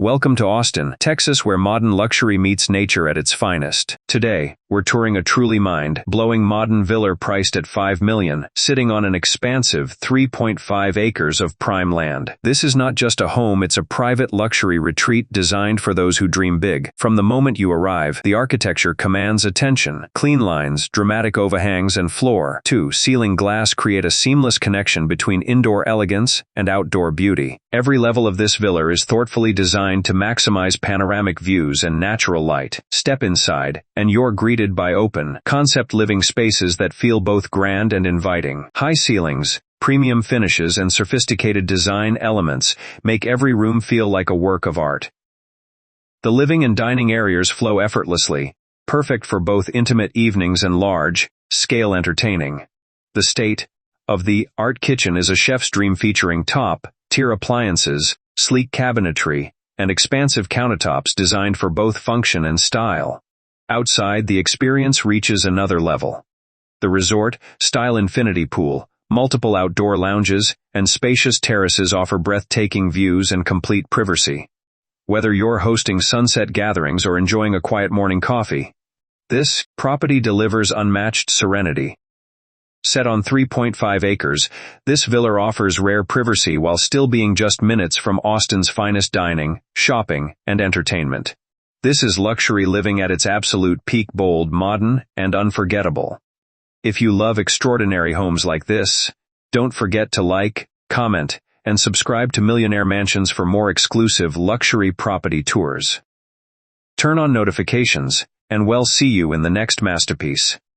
Welcome to Austin, Texas, where modern luxury meets nature at its finest. Today, we're touring a truly mind-blowing modern villa priced at $5 million, sitting on an expansive 3.5 acres of prime land. This is not just a home, it's a private luxury retreat designed for those who dream big. From the moment you arrive, the architecture commands attention. Clean lines, dramatic overhangs, and floor-to-ceiling glass create a seamless connection between indoor elegance and outdoor beauty. Every level of this villa is thoughtfully designed to maximize panoramic views and natural light. Step inside, and you're greeted by open, concept living spaces that feel both grand and inviting. High ceilings, premium finishes, and sophisticated design elements make every room feel like a work of art. The living and dining areas flow effortlessly, perfect for both intimate evenings and large-scale entertaining. The state-of-the-art kitchen is a chef's dream, featuring top-tier appliances, sleek cabinetry, and expansive countertops designed for both function and style. Outside, the experience reaches another level. The resort-style infinity pool, multiple outdoor lounges, and spacious terraces offer breathtaking views and complete privacy. Whether you're hosting sunset gatherings or enjoying a quiet morning coffee, this property delivers unmatched serenity. Set on 3.5 acres, this villa offers rare privacy while still being just minutes from Austin's finest dining, shopping, and entertainment. This is luxury living at its absolute peak, bold, modern, and unforgettable. If you love extraordinary homes like this, don't forget to like, comment, and subscribe to Millionaire Mansions for more exclusive luxury property tours. Turn on notifications, and we'll see you in the next masterpiece.